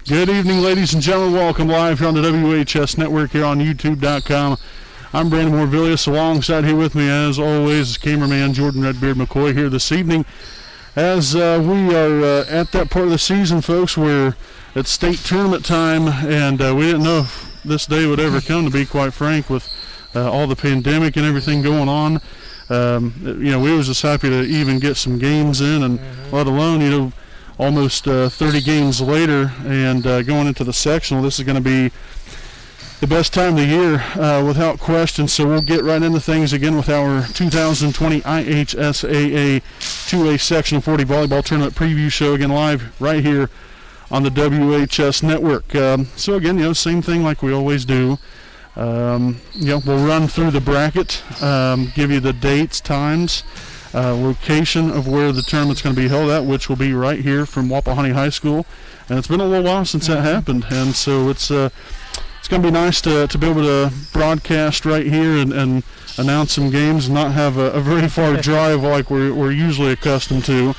Good evening, ladies and gentlemen. Welcome live here on the WHS Network here on YouTube.com. I'm Brandon Morvillius. Alongside here with me, as always, is cameraman Jordan Redbeard McCoy here this evening. As we are at that part of the season, folks, where it's state tournament time, and we didn't know if this day would ever come, to be quite frank, with all the pandemic and everything going on. We was just happy to even get some games in, and let alone, almost 30 games later, and going into the sectional, this is going to be the best time of the year without question. So we'll get right into things again with our 2020 IHSAA 2A Section 40 Volleyball Tournament Preview Show, again live right here on the WHS Network. So again, same thing like we always do. We'll run through the bracket, give you the dates, times, location of where the tournament's going to be held at, which will be right here from Wapahani High School. And it's been a little while since that happened, and so it's going to be nice to be able to broadcast right here and announce some games and not have a very far drive like we're usually accustomed to.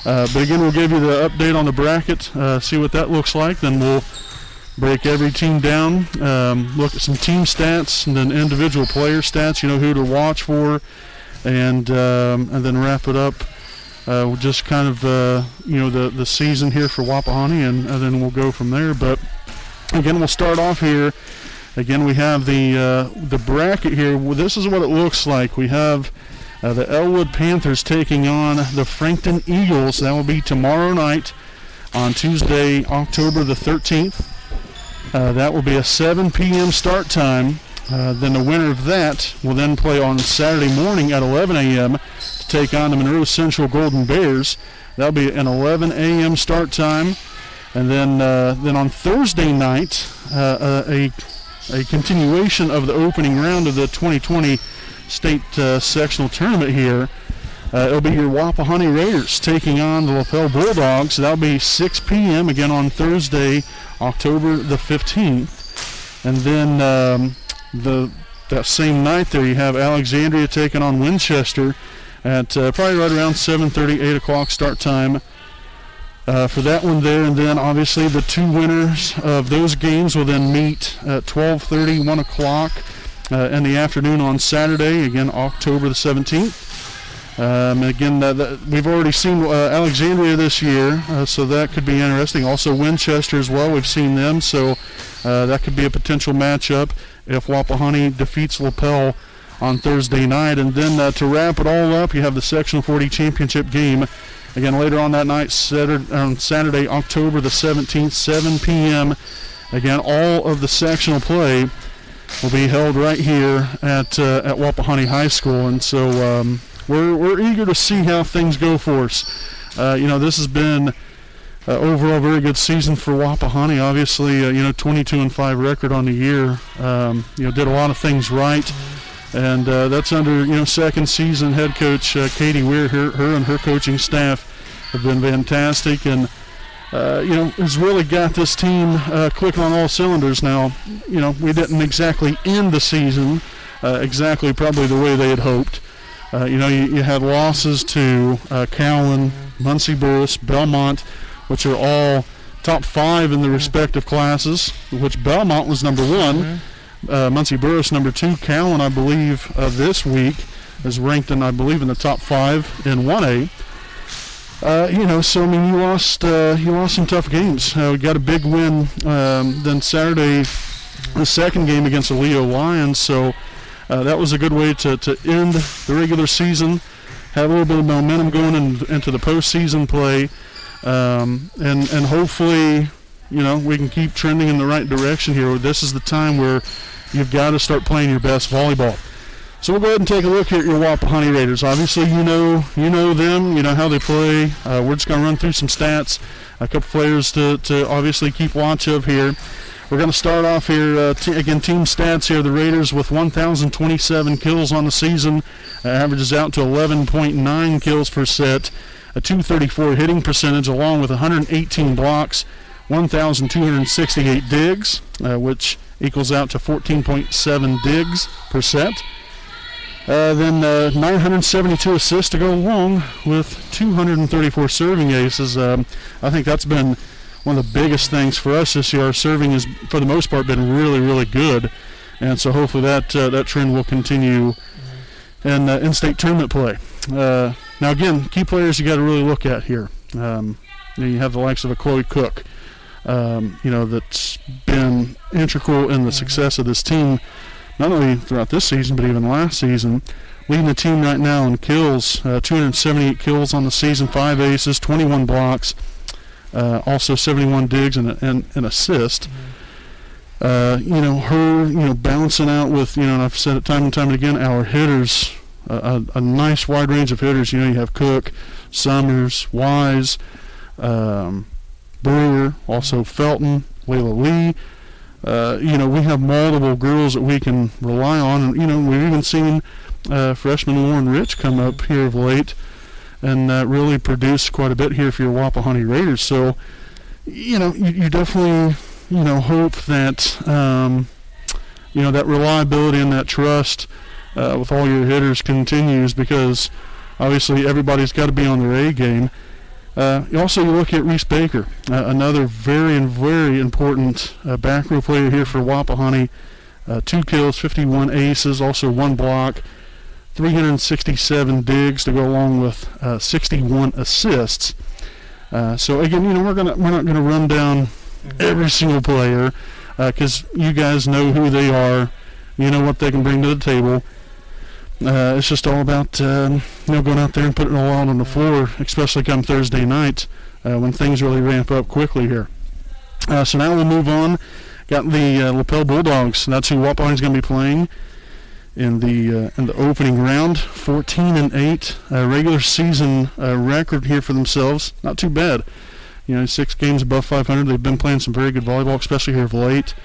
But again, we'll give you the update on the bracket, see what that looks like. Then we'll break every team down, look at some team stats and then individual player stats, who to watch for, and then wrap it up just kind of the season here for Wapahani, and then we'll go from there. But again, we'll start off here. Again, we have the bracket here. Well, this is what it looks like. We have the Elwood Panthers taking on the Frankton Eagles. That will be tomorrow night on Tuesday, October the 13th. That will be a 7 p.m. start time. Then the winner of that will then play on Saturday morning at 11 a.m. to take on the Monroe Central Golden Bears. That'll be an 11 a.m. start time. And then on Thursday night, a continuation of the opening round of the 2020 state sectional tournament here. It'll be your Wapahani Raiders taking on the Lapel Bulldogs. That'll be 6 p.m. again on Thursday, October the 15th. And then that same night there, you have Alexandria taking on Winchester at probably right around 7:30, 8 o'clock start time for that one there. And then obviously the two winners of those games will then meet at 12:30, 1 o'clock in the afternoon on Saturday, again October the 17th. Again, we've already seen Alexandria this year, so that could be interesting. Also Winchester as well, we've seen them, so that could be a potential matchup if Wapahani defeats Lapel on Thursday night. And then to wrap it all up, you have the Sectional 40 Championship game. Again, later on that night, on Saturday, October the 17th, 7 p.m. Again, all of the sectional play will be held right here at Wapahani High School. And so we're eager to see how things go for us. This has been overall very good season for Wapahani. Obviously, 22-5 record on the year. Did a lot of things right. And that's under, second season head coach Katie Weir. Her and her coaching staff have been fantastic, and has really got this team clicking on all cylinders now. We didn't exactly end the season exactly probably the way they had hoped. You had losses to Cowan, Muncie Burris, Belmont, which are all top 5 in the respective classes, which Belmont was number 1. Muncie Burris number 2. Cowan, I believe, this week is ranked in, I believe, in the top 5 in 1A. So I mean, you lost some tough games. We got a big win then Saturday, the second game against the Leo Lions. So that was a good way to end the regular season, have a little bit of momentum going into the postseason play, and hopefully, we can keep trending in the right direction here. This is the time where you've got to start playing your best volleyball. So we'll go ahead and take a look here at your Wapahani Raiders. Obviously, you know them, you know how they play. We're just going to run through some stats, a couple players to obviously keep watch of here. We're going to start off here, again, team stats here. The Raiders with 1,027 kills on the season, averages out to 11.9 kills per set, a .234 hitting percentage, along with 118 blocks, 1,268 digs, which equals out to 14.7 digs per set. Then 972 assists to go along with 234 serving aces. I think that's been one of the biggest things for us this year. Our serving has, for the most part, been really, really good, and so hopefully that trend will continue in in-state tournament play. Now, again, key players you got to really look at here. You have the likes of a Chloe Cook, that's been integral in the success of this team, not only throughout this season but even last season. Leading the team right now in kills, 278 kills on the season, 5 aces, 21 blocks, also 71 digs and an assist. Her, balancing out with, and I've said it time and time again, our hitters, a nice wide range of hitters. You have Cook, Summers, Wise, Brewer, also Felton, Layla Lee. We have multiple girls that we can rely on. And, we've even seen freshman Lauren Rich come up here of late and really produce quite a bit here for your Wapahani Raiders. So, you definitely, hope that, that reliability and that trust with all your hitters continues, because obviously everybody's got to be on their A game. You look at Reese Baker, another very important back row player here for Wapahani. 2 kills, 51 aces, also 1 block, 367 digs to go along with 61 assists. So again, we're not gonna run down every single player, because you guys know who they are, you know what they can bring to the table. It's just all about going out there and putting it all out on the floor, especially come Thursday night when things really ramp up quickly here. So now we'll move on. Got the Lapel Bulldogs. That's who Wapahani's going to be playing in the opening round. 14-8, regular season record here for themselves. Not too bad. 6 games above 500. They've been playing some very good volleyball, especially here of late.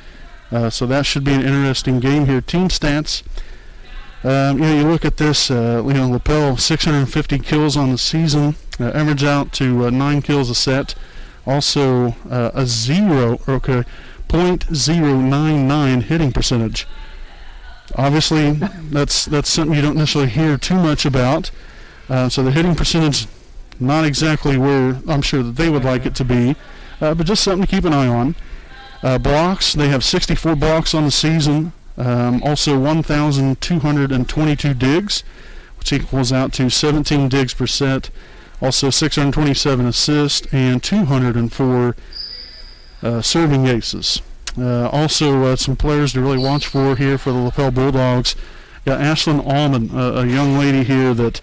So that should be an interesting game here. Team stats. You look at this, Lapel, 650 kills on the season, average out to 9 kills a set, also a 0.099 hitting percentage. Obviously, that's something you don't necessarily hear too much about. So the hitting percentage, not exactly where I'm sure that they would like it to be, but just something to keep an eye on. Blocks, they have 64 blocks on the season. Also 1,222 digs, which equals out to 17 digs per set. Also 627 assists and 204 serving aces. Also some players to really watch for here for the Lapel Bulldogs. Got Ashlyn Allman, a young lady here that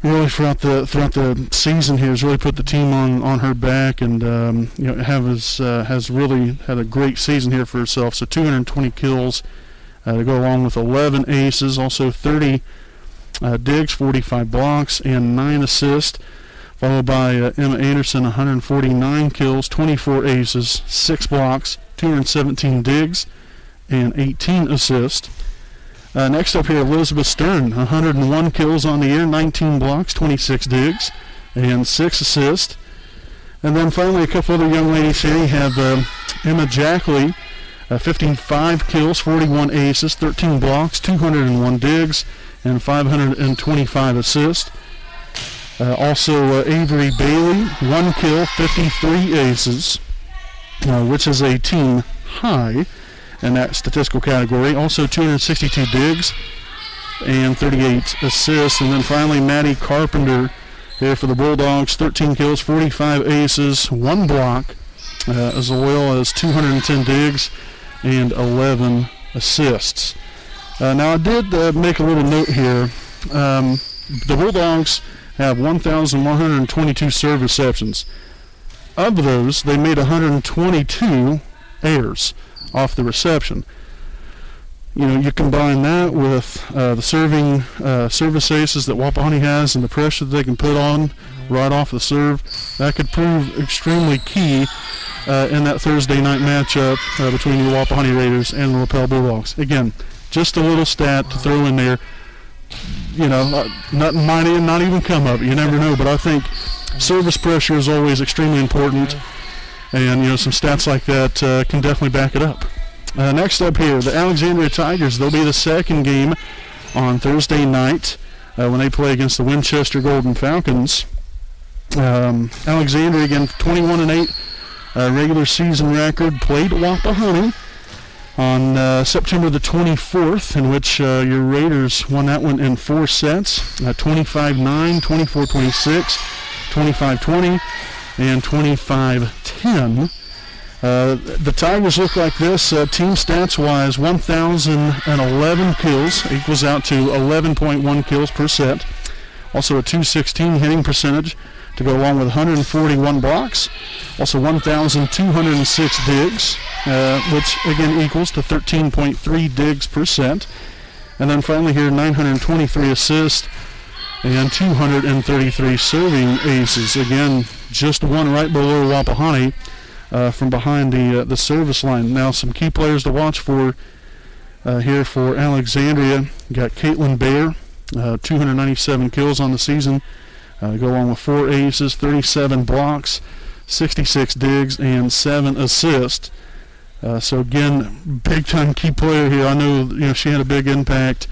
really throughout the season here has really put the team on her back, and has really had a great season here for herself. So 220 kills to go along with 11 aces, also 30 digs, 45 blocks, and 9 assists. Followed by Emma Anderson, 149 kills, 24 aces, 6 blocks, 217 digs, and 18 assists. Next up here, Elizabeth Stern, 101 kills on the year, 19 blocks, 26 digs, and 6 assists. And then finally, a couple other young ladies here. You have Emma Jackley, 55 kills, 41 aces, 13 blocks, 201 digs, and 525 assists. Also, Avery Bailey, 1 kill, 53 aces, which is a team high in that statistical category. Also 262 digs and 38 assists. And then finally Maddie Carpenter here for the Bulldogs, 13 kills, 45 aces, 1 block, as well as 210 digs and 11 assists. Now I did make a little note here. The Bulldogs have 1,122 serve receptions. Of those, they made 122 errors off the reception. You combine that with the service aces that Wapahani has and the pressure that they can put on right off the serve, that could prove extremely key in that Thursday night matchup between the Wapahani Raiders and the Lapel Bulldogs. Again, just a little stat to throw in there. Nothing might not even come up. You never know, but I think service pressure is always extremely important. And, some stats like that can definitely back it up. Next up here, the Alexandria Tigers. They'll be the second game on Thursday night when they play against the Winchester Golden Falcons. Alexandria, again, 21-8 regular season record, played Wapahani on September the 24th, in which your Raiders won that one in 4 sets, 25-9, 24-26, 25-20, and 25-10. The Tigers look like this, team stats-wise, 1,011 kills, equals out to 11.1 kills per set. Also a .216 hitting percentage to go along with 141 blocks. Also 1,206 digs, which again equals to 13.3 digs per set. And then finally here, 923 assists and 233 serving aces. Again, just one right below Wapahani from behind the service line. Now some key players to watch for here for Alexandria. You got Caitlin Bayer, 297 kills on the season. Go along with 4 aces, 37 blocks, 66 digs, and 7 assists. So again, big-time key player here. I know, she had a big impact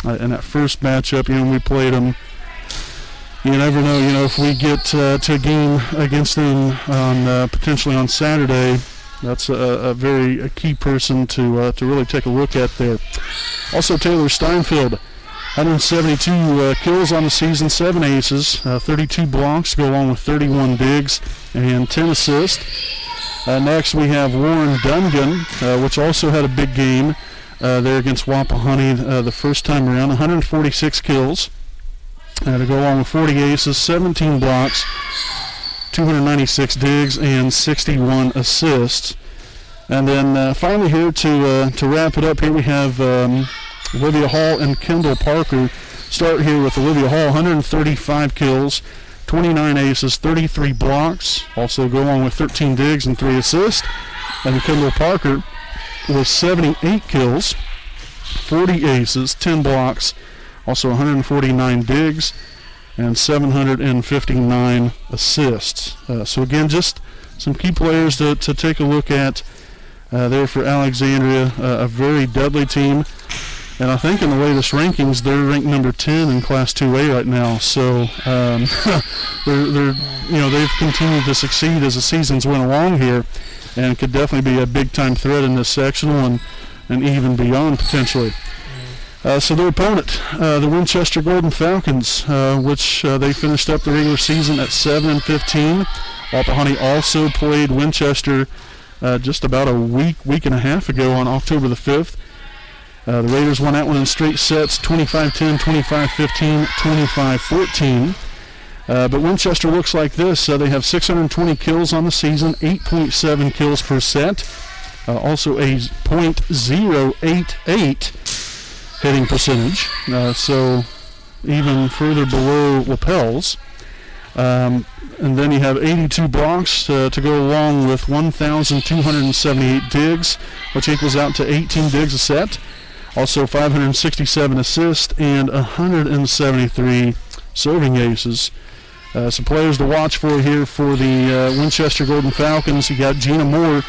in that first matchup. When we played them, you never know. If we get to a game against them on potentially on Saturday, that's a very key person to really take a look at there. Also, Taylor Steinfeld. 172 kills on the season, 7 aces, 32 blocks, go along with 31 digs, and 10 assists. Next we have Warren Dungan, which also had a big game there against Wapahani the first time around. 146 kills to go along with 40 aces, 17 blocks, 296 digs, and 61 assists. And then finally here to wrap it up, here we have Olivia Hall and Kendall Parker. Start here with Olivia Hall, 135 kills, 29 aces, 33 blocks. Also go along with 13 digs and 3 assists. And Kendall Parker with 78 kills, 40 aces, 10 blocks. Also 149 digs and 759 assists. So again, just some key players to take a look at there for Alexandria. A very deadly team. And I think in the latest rankings, they're ranked number 10 in Class 2A right now. So they've continued to succeed as the seasons went along here, and could definitely be a big-time threat in this sectional and even beyond potentially. So their opponent, the Winchester Golden Falcons, which they finished up the regular season at 7-15. Wapahani also played Winchester just about a week and a half ago on October the 5th. The Raiders won that one in straight sets, 25-10, 25-15, 25-14. But Winchester looks like this. They have 620 kills on the season, 8.7 kills per set. Also a .088 hitting percentage. So even further below Lapel's. And then you have 82 blocks to go along with 1,278 digs, which equals out to 18 digs a set. Also 567 assists and 173 serving aces. Some players to watch for here for the Winchester Golden Falcons. You got Gina Moore,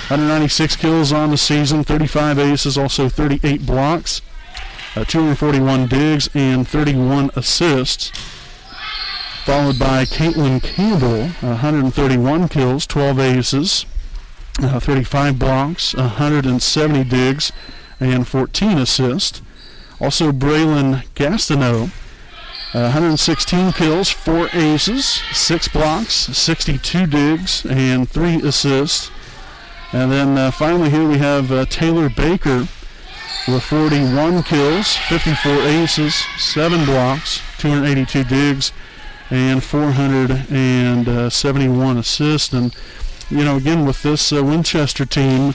196 kills on the season, 35 aces, also 38 blocks, 241 digs, and 31 assists. Followed by Caitlin Campbell, 131 kills, 12 aces, 35 blocks, 170 digs, and 14 assists. Also Braylon Gastineau, 116 kills, 4 aces, 6 blocks, 62 digs, and 3 assists. And then finally here we have Taylor Baker with 41 kills, 54 aces, 7 blocks, 282 digs, and 471 assists. And again, with this Winchester team,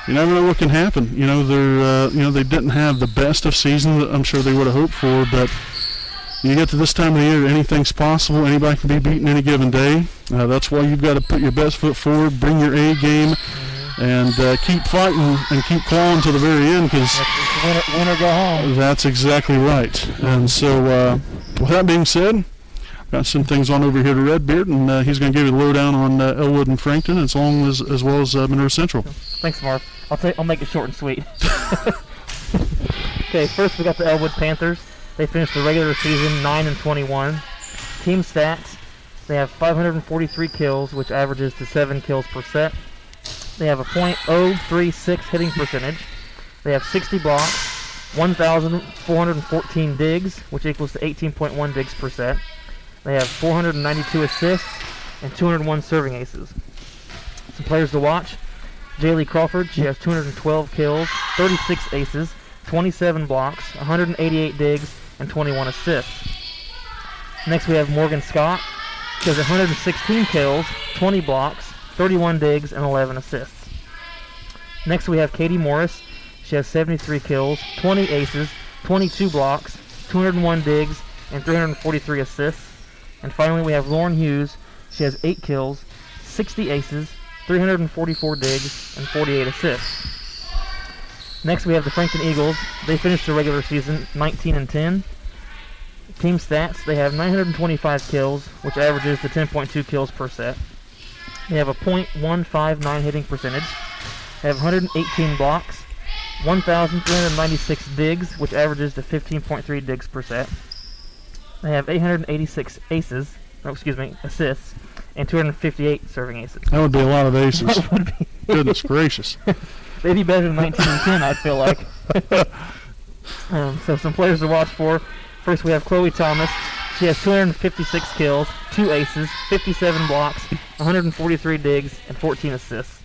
you never know what can happen. They didn't have the best of seasons that I'm sure they would have hoped for, but you get to this time of the year, anything's possible. Anybody can be beaten any given day. That's why you've got to put your best foot forward, bring your A game, and keep fighting and keep clawing to the very end, because win or go home. That's exactly right. And so with that being said, got some things on over here to Redbeard, and he's going to give you the lowdown on Elwood and Frankton, as well as Monroe Central. Thanks, Marv. I'll make it short and sweet. Okay, first we got the Elwood Panthers. They finished the regular season 9-21. Team stats: They have 543 kills, which averages to 7 kills per set. They have a .036 hitting percentage. They have 60 blocks, 1,414 digs, which equals to 18.1 digs per set. They have 492 assists and 201 serving aces. Some players to watch. Jaylee Crawford, she has 212 kills, 36 aces, 27 blocks, 188 digs, and 21 assists. Next we have Morgan Scott. She has 116 kills, 20 blocks, 31 digs, and 11 assists. Next we have Katie Morris. She has 73 kills, 20 aces, 22 blocks, 201 digs, and 343 assists. And finally we have Lauren Hughes. She has 8 kills, 60 aces, 344 digs, and 48 assists. Next we have the Frankton Eagles. They finished the regular season 19-10. Team stats, they have 925 kills, which averages to 10.2 kills per set. They have a .159 hitting percentage. They have 118 blocks, 1,396 digs, which averages to 15.3 digs per set. They have 886 assists, and 258 serving aces. That would be a lot of aces. That would be. Goodness gracious. They'd be better than 19-10, I feel like. So some players to watch for. First we have Chloe Thomas. She has 256 kills, 2 aces, 57 blocks, 143 digs, and 14 assists.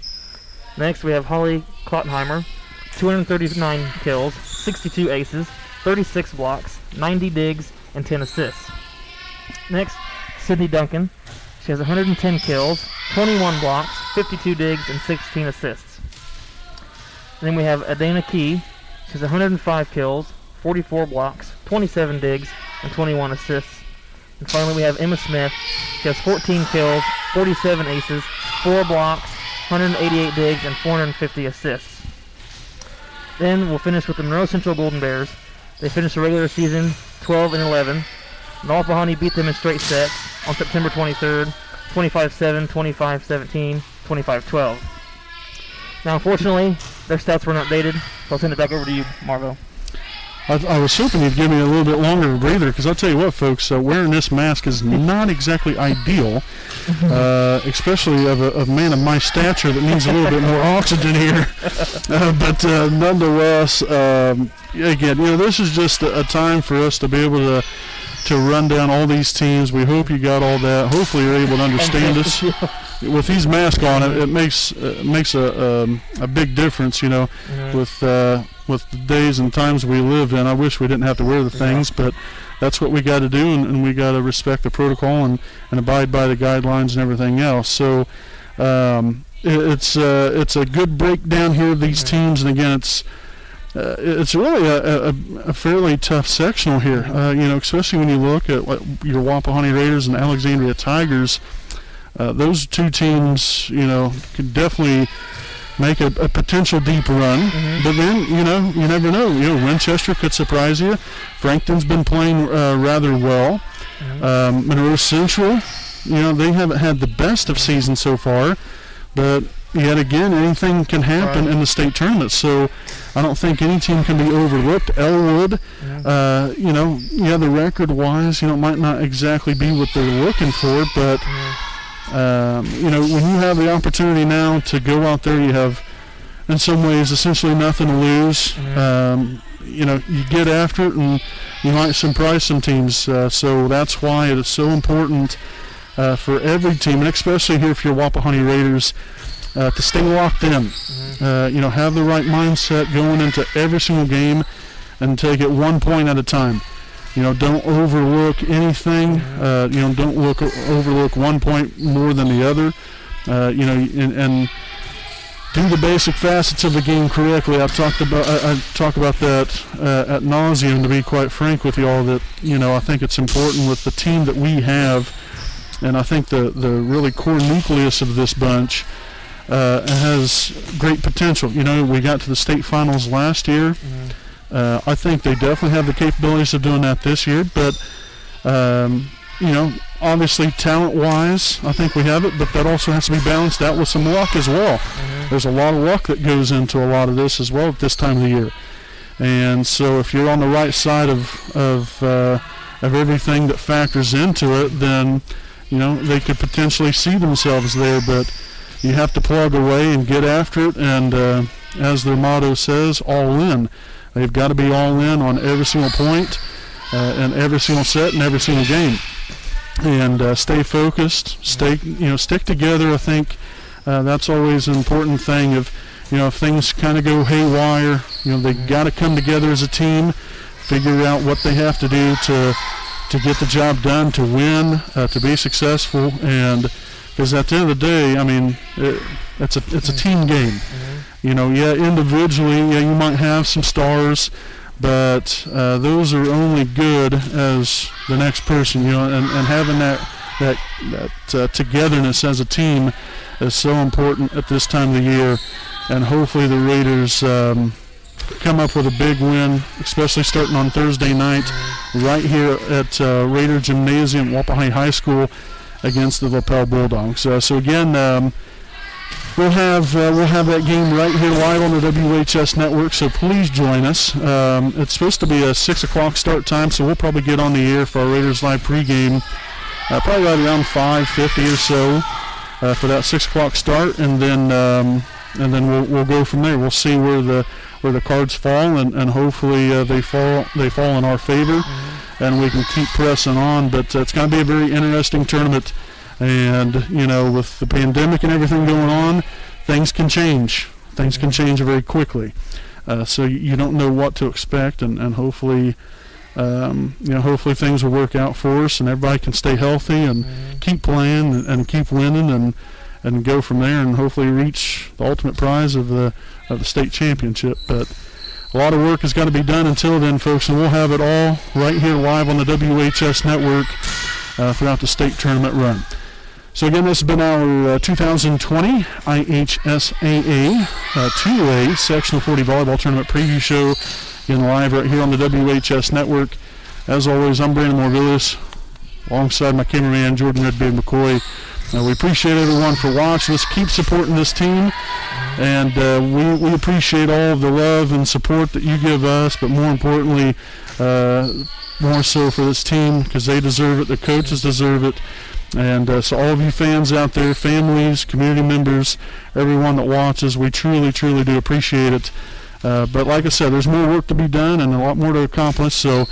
Next we have Holly Klottenheimer. 239 kills, 62 aces, 36 blocks, 90 digs, and 10 assists. Next, Sydney Duncan. She has 110 kills, 21 blocks, 52 digs, and 16 assists. And then we have Adana Key. She has 105 kills, 44 blocks, 27 digs, and 21 assists. And finally we have Emma Smith. She has 14 kills, 47 aces, 4 blocks, 188 digs, and 450 assists. Then we'll finish with the Monroe Central Golden Bears. They finished the regular season 12-11. Wapahani beat them in straight sets on September 23rd, 25-7, 25-17, 25-12. Now, unfortunately, their stats weren't updated, so I'll send it back over to you, Marvo. I was hoping you'd give me a little bit longer of a breather, because I'll tell you what, folks, wearing this mask is not exactly ideal, especially of a man of my stature that needs a little bit more oxygen here. But nonetheless, again, this is just a time for us to be able to run down all these teams. We hope you got all that. Hopefully you're able to understand us. With these masks on, it makes a big difference, with the days and times we live in. I wish we didn't have to wear the things, but that's what we got to do, and we got to respect the protocol and abide by the guidelines and everything else. So it's a good breakdown here of these teams, and again, it's really a fairly tough sectional here, especially when you look at your Wapahani Raiders and Alexandria Tigers. Those two teams, could definitely make a potential deep run, but then, you never know. Winchester could surprise you. Frankton's been playing rather well. Monroe Central, they haven't had the best of seasons so far, but yet again, anything can happen in the state tournament, so I don't think any team can be overlooked. Elwood, the record-wise, might not exactly be what they're looking for, but when you have the opportunity now to go out there, you have, in some ways, essentially nothing to lose. You get after it, and you might surprise some teams. So that's why it is so important for every team, and especially here for your Wapahani Raiders, to stay locked in. Have the right mindset going into every single game, and take it 1 point at a time. Don't overlook anything. Don't overlook 1 point more than the other. And do the basic facets of the game correctly. I talk about that ad nauseum, to be quite frank with you all. That I think it's important with the team that we have, and I think the really core nucleus of this bunch has great potential. We got to the state finals last year. I think they definitely have the capabilities of doing that this year, but obviously talent-wise, I think we have it, but that also has to be balanced out with some luck as well. There's a lot of luck that goes into a lot of this as well at this time of the year, and so if you're on the right side of everything that factors into it, then they could potentially see themselves there, but you have to plug away and get after it, and as their motto says, all in. They've got to be all in on every single point and every single set and every single game, and stay focused, stick together. I think that's always an important thing. If things kind of go haywire, they got to come together as a team, figure out what they have to do to get the job done, to win, to be successful, and because at the end of the day, I mean, it's a team game. Individually, you might have some stars, but those are only good as the next person, and having that togetherness as a team is so important at this time of the year, and hopefully the Raiders come up with a big win, especially starting on Thursday night right here at Raider Gymnasium, Wapahani High School, against the Lapel Bulldogs. So again, we'll have that game right here live on the WHS network, so please join us. It's supposed to be a 6 o'clock start time, so we'll probably get on the air for our Raiders Live pregame probably right around 5:50 or so for that 6 o'clock start, and then we'll go from there. We'll see where the cards fall, and hopefully they fall in our favor, and we can keep pressing on. But it's going to be a very interesting tournament, and with the pandemic and everything going on, things can change. Things can change very quickly, so you don't know what to expect, and hopefully hopefully things will work out for us, and everybody can stay healthy and keep playing and keep winning, and go from there, and hopefully reach the ultimate prize of the state championship. But a lot of work has got to be done until then, folks, and we'll have it all right here live on the WHS network throughout the state tournament run. So again, this has been our 2020 IHSAA 2A Sectional 40 Volleyball Tournament Preview Show, again live right here on the WHS network. As always, I'm Brandon Morvillius, alongside my cameraman Jordan Redbeard McCoy. We appreciate everyone for watching us. Keep supporting this team, and we appreciate all of the love and support that you give us, but more importantly, more so for this team, because they deserve it, the coaches deserve it, and so all of you fans out there, families, community members, everyone that watches, we truly, truly do appreciate it. But like I said, there's more work to be done and a lot more to accomplish, so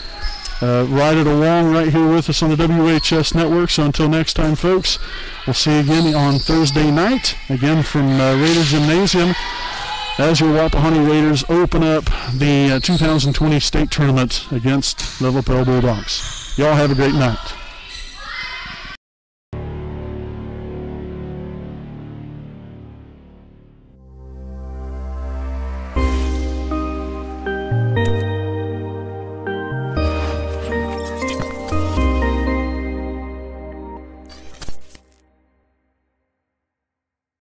ride it along right here with us on the WHS network. So until next time, folks, we'll see you again on Thursday night, again from Raider Gymnasium, as your Wapahani Raiders open up the 2020 state tournament against the Lapel Bulldogs. Y'all have a great night.